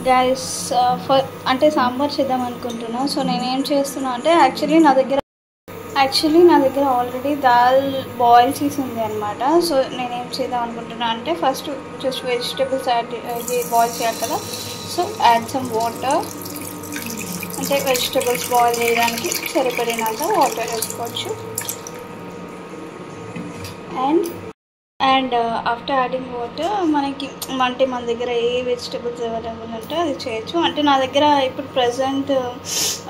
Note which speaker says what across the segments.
Speaker 1: Guys అంటే సాంబార్ చేద్దాం అనుకుంటున్నా. సో నేనేం చేస్తున్నా అంటే యాక్చువల్లీ నా దగ్గర ఆల్రెడీ దాల్ బాయిల్ చేసి ఉంది అనమాట. సో నేనేం చేద్దాం అనుకుంటున్నా అంటే ఫస్ట్ జస్ట్ వెజిటేబుల్స్ ఇది బాయిల్ చేయాలి కదా. సో యాడ్ సమ్ వాటర్, అంటే వెజిటేబుల్స్ బాయిల్ చేయడానికి సరిపడినంత వాటర్ వేసుకోవచ్చు. అండ్ ఆఫ్టర్ యాడింగ్ వాటర్ మనకి అంటే మన దగ్గర ఏ వెజిటేబుల్స్ అవైలబుల్ ఉంటే అది చేయొచ్చు. అంటే నా దగ్గర ఇప్పుడు ప్రజెంట్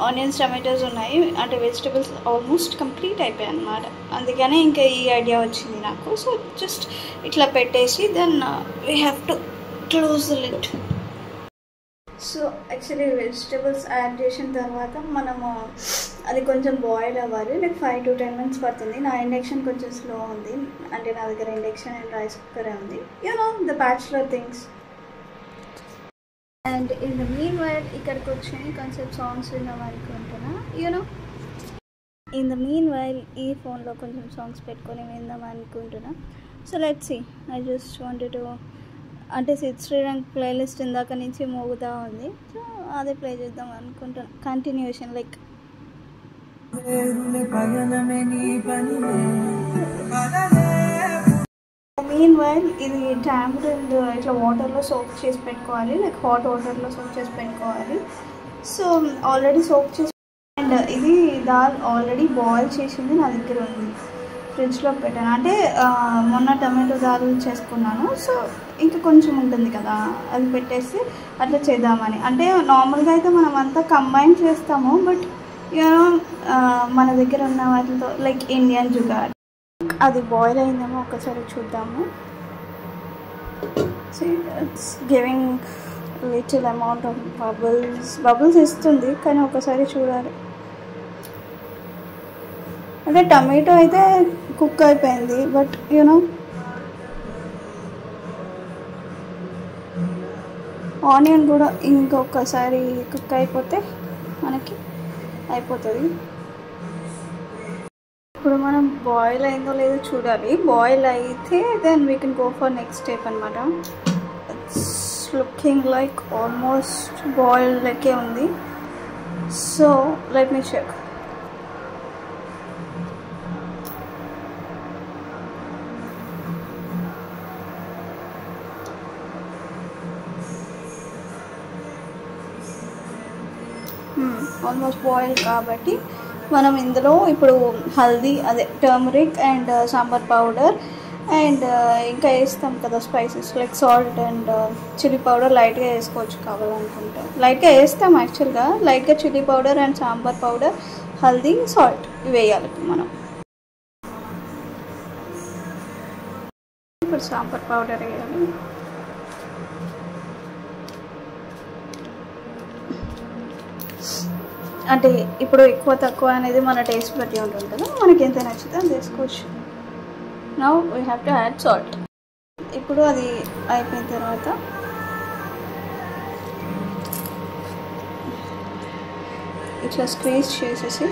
Speaker 1: ఆనియన్స్, టమాటోస్ ఉన్నాయి. అంటే వెజిటేబుల్స్ ఆల్మోస్ట్ కంప్లీట్ అయిపోయాయి అన్నమాట. అందుకనే ఇంకా ఈ ఐడియా వచ్చింది నాకు. సో జస్ట్ ఇట్లా పెట్టేసి then we have to close the lid. So actually vegetables add చేసిన తర్వాత మనము అది కొంచెం బాయిల్ అవ్వాలి. లైక్ 5 to 10 minutes పడుతుంది. నా ఇండక్షన్ కొంచెం స్లో ఉంది, అంటే నా దగ్గర ఇండక్షన్ అండ్ రైస్ కుక్కరే ఉంది. The bachelor things. And in the mean while ఇక్కడికి వచ్చి కొంచెం సాంగ్స్ విందాం అనుకుంటున్నా. ఇన్ ద మీన్ వైల్ ఈ ఫోన్లో కొంచెం సాంగ్స్ పెట్టుకొని విందాం అనుకుంటున్నా. So let's see. I just wanted to అంటే సిద్ శ్రీరంగ్ ప్లేలిస్ట్ ఇందాక నుంచి మోగుతూ ఉంది. సో అదే ప్లే చేద్దాం అనుకుంటున్నాను. కంటిన్యూషన్ లైక్ మీన్ వైల్ ఇది టామరిన్ ఇట్లా వాటర్లో సోక్ చేసి పెట్టుకోవాలి. లైక్ హాట్ వాటర్లో సోక్ చేసి పెట్టుకోవాలి. సో ఆల్రెడీ సోక్ చేసి అండ్ ఇది దాల్ ఆల్రెడీ బాయిల్ చేసింది నా దగ్గర ఉంది, ఫ్రిడ్జ్లో పెట్టాను. అంటే మొన్న టమాటో దాల్ చేసుకున్నాను. సో ఇంకా కొంచెం ఉంటుంది కదా, అది పెట్టేసి అట్లా చేద్దామని. అంటే నార్మల్గా అయితే మనం అంతా కంబైన్ చేస్తాము, బట్ మన దగ్గర ఉన్న వాటితో లైక్ ఇండియన్ జుగాడ్. అది బాయిల్ అయిందేమో ఒకసారి చూద్దాము. It's giving little amount of bubbles ఇస్తుంది, కానీ ఒకసారి చూడాలి. అంటే టమాటో అయితే కుక్ అయిపోయింది, బట్ ఆనియన్ కూడా ఇంకొకసారి కుక్ అయిపోతే మనకి అయిపోతుంది. ఇప్పుడు మనం బాయిల్ అయిందో లేదో చూడాలి. బాయిల్ అయితే then we can go for next step అనమాట. It's looking like almost boiled లెక్కే ఉంది. So let me check. Almost boil కాబట్టి మనం ఇందులో ఇప్పుడు హల్దీ, అదే turmeric and sambar powder and ఇంకా వేస్తాం కదా spices like salt and chilli powder లైట్గా వేసుకోవచ్చు కావాలనుకుంటే. లైట్గా వేస్తాం యాక్చువల్గా. లైట్గా chilli powder and sambar powder, haldi, salt ఇవి వేయాలి మనం. ఇప్పుడు సాంబార్ పౌడర్ వేయాలి. అంటే ఇప్పుడు ఎక్కువ తక్కువ అనేది మన టేస్ట్ బట్టి ఉంటుంది కదా, మనకి ఎంత నచ్చితే అది వేసుకోవచ్చు. Now we have to add salt. ఇప్పుడు అది అయిపోయిన తర్వాత ఇట్లా స్క్వీజ్ చేసేసి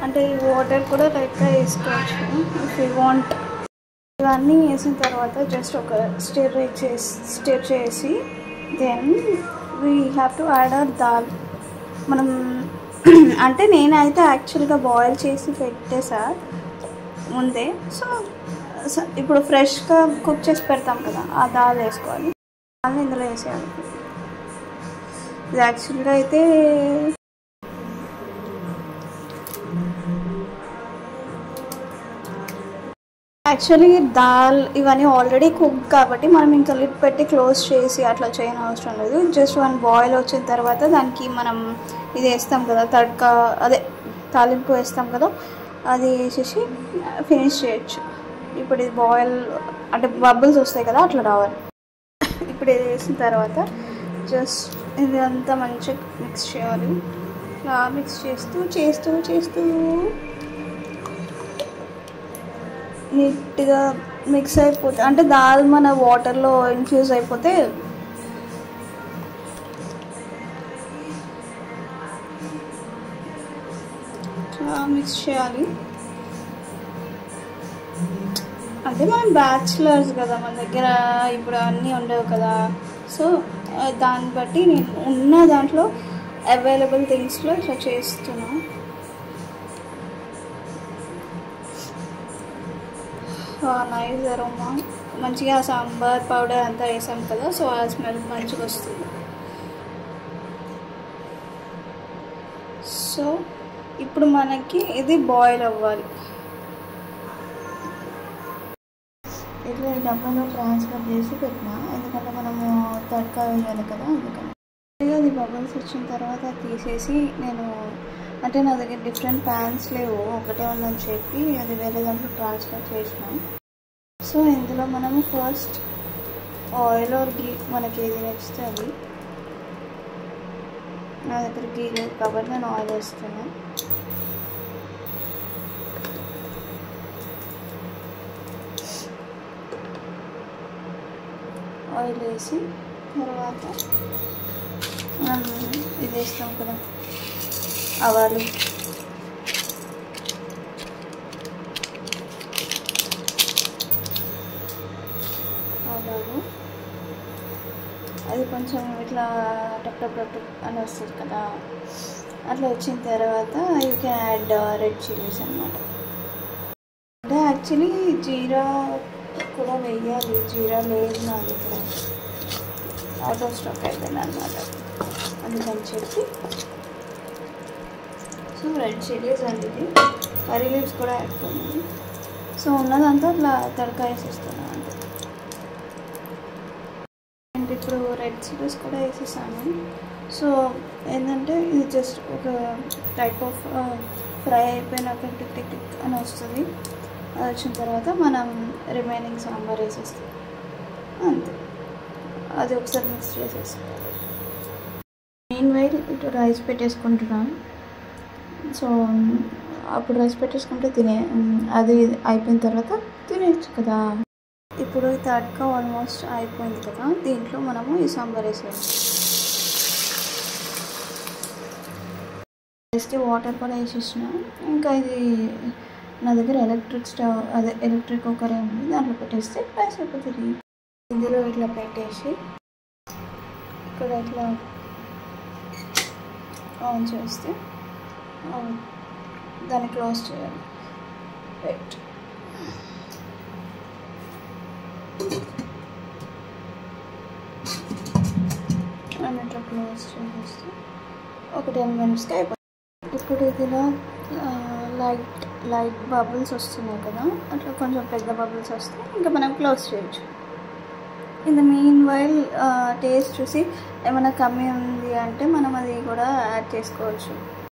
Speaker 1: అంటే ఈ వాటర్ కూడా లైట్గా వేసుకోవచ్చు ఇఫ్ యూ వాంట్. ఇవన్నీ వేసిన తర్వాత జస్ట్ ఒక స్టిర్ చేసి then we have to add our dal. మనం అంటే నేనైతే యాక్చువల్గా బాయిల్ చేసి పెట్టేసా ముందే. సో ఇప్పుడు ఫ్రెష్గా కుక్ చేసి పెడతాం కదా, ఆ దాల్ వేసుకోవాలి. దాన్ని ఇందులో వేసేయాలి. ఇది యాక్చువల్గా అయితే యాక్చువల్లీ దాల్ ఇవన్నీ ఆల్రెడీ కుక్ కాబట్టి మనం ఇంకా లిడ్ పెట్టి క్లోజ్ చేసి అట్లా చేయని అవసరం లేదు. జస్ట్ వన్ బాయిల్ వచ్చిన తర్వాత దానికి మనం ఇది వేస్తాం కదా, తడక అదే తాలింపు వేస్తాం కదా, అది వేసేసి ఫినిష్ చేయొచ్చు. ఇప్పుడు ఇది బాయిల్ అంటే బబుల్స్ వస్తాయి కదా, అట్లా రావాలి. ఇప్పుడు ఇది వేసిన తర్వాత జస్ట్ ఇది అంతా మంచిగా మిక్స్ చేయాలి. ఇలా మిక్స్ చేస్తూ చేస్తూ చేస్తూ నీట్గా మిక్స్ అయిపోతే అంటే దాల్ మన వాటర్లో ఇన్ఫ్యూజ్ అయిపోతే ఇట్లా మిక్స్ చేయాలి. అంటే మనం బ్యాచిలర్స్ కదా, మన దగ్గర ఇప్పుడు అన్నీ ఉండవు కదా. సో దాన్ని బట్టి నేను ఉన్న దాంట్లో అవైలబుల్ థింగ్స్లో ఇట్లా చేస్తున్నాను. నైస్ అరోమా, మంచిగా సాంబార్ పౌడర్ అంతా వేసాం కదా, సో ఆ స్మెల్ మంచిగా వస్తుంది. సో ఇప్పుడు మనకి ఇది బాయిల్ అవ్వాలి. ఇట్లా ఈ డబ్బాలో ట్రాన్స్ఫర్ చేసి పెట్టినా, ఎందుకంటే మనము తడకా వేయాలి కదా, అందుకని. అది బబుల్స్ వచ్చిన తర్వాత తీసేసి నేను అంటే నా దగ్గర డిఫరెంట్ ప్యాన్స్ లేవు, ఒకటే ఉందని చెప్పి అది వేరే దాంట్లో ట్రాన్స్ఫర్ చేసిన. సో ఇందులో మనము ఫస్ట్ ఆయిల్ ఆర్ గీ మనకి ఏది నచ్చితే అది. నా దగ్గర గీ లేదు కాబట్టి నేను ఆయిల్ వేస్తున్నాను. ఆయిల్ వేసి తర్వాత ఇది వేస్తాం కదా, ఆవాలు, అది కొంచెం ఇట్లా టప్ టప్ టప్ అని వస్తుంది కదా, అట్లా వచ్చిన తర్వాత you can add red chillies అన్నమాట. అంటే యాక్చువల్లీ జీరా కూడా వేయాలి, జీరా లేదు నా దగ్గర, అవుట్ ఆఫ్ స్టాక్ అయిపోయింది అనమాట, అందుకని చెప్పి. సో రెడ్ చిల్లీస్ అండి, ఇది కర్రీ లీవ్స్ కూడా అయిపోయింది. సో ఉన్నదంతా అట్లా తడకా వేసేస్తున్నాను అంతే. అండ్ ఇప్పుడు రెడ్ చిల్లీస్ కూడా వేసేసాను. సో ఏంటంటే ఇది జస్ట్ ఒక టైప్ ఆఫ్ ఫ్రై అయిపోయినాక టిక్ టిక్ టిక్ అని వస్తుంది. అది వచ్చిన తర్వాత మనం రిమైనింగ్ సాంబార్ వేసేస్తాం అంతే. అది ఒకసారి మిక్స్ చేసేసుకోవాలి. మెయిన్ వైల్ ఇటు రైస్ పెట్టేసుకుంటున్నాను. సో అప్పుడు రైస్ పెట్టేసుకుంటే అది అయిపోయిన తర్వాత తినేయచ్చు కదా. ఇప్పుడు తడకా ఆల్మోస్ట్ అయిపోయింది కదా, దీంట్లో మనము ఈ సాంబార్ వేసేయాలి. వేస్తే వాటర్ కూడా వేసేసిన. ఇంకా ఇది నా దగ్గర ఎలక్ట్రిక్ స్టవ్, అదే ఎలక్ట్రిక్ కుక్కర్ ఉంది, దాంట్లో పెట్టేస్తే రైస్ అయిపోతుంది. ఇందులో ఇట్లా పెట్టేసి ఇక్కడ ఇట్లా ఆన్ చేస్తే దాన్ని క్లోజ్ చేయాలి. రైట్, అని ఇట్లా క్లోజ్ చేసేస్తే ఒక 10 మినిట్స్కి అయిపోతుంది. ఇప్పుడు ఇదిలో లైట్ బబుల్స్ వస్తున్నాయి కదా, అట్లా కొంచెం పెద్ద బబుల్స్ వస్తే ఇంకా మనం క్లోజ్ చేయొచ్చు. In the mean while taste చూసి ఏమైనా కమ్మీ ఉంది అంటే మనం అది కూడా యాడ్ చేసుకోవచ్చు.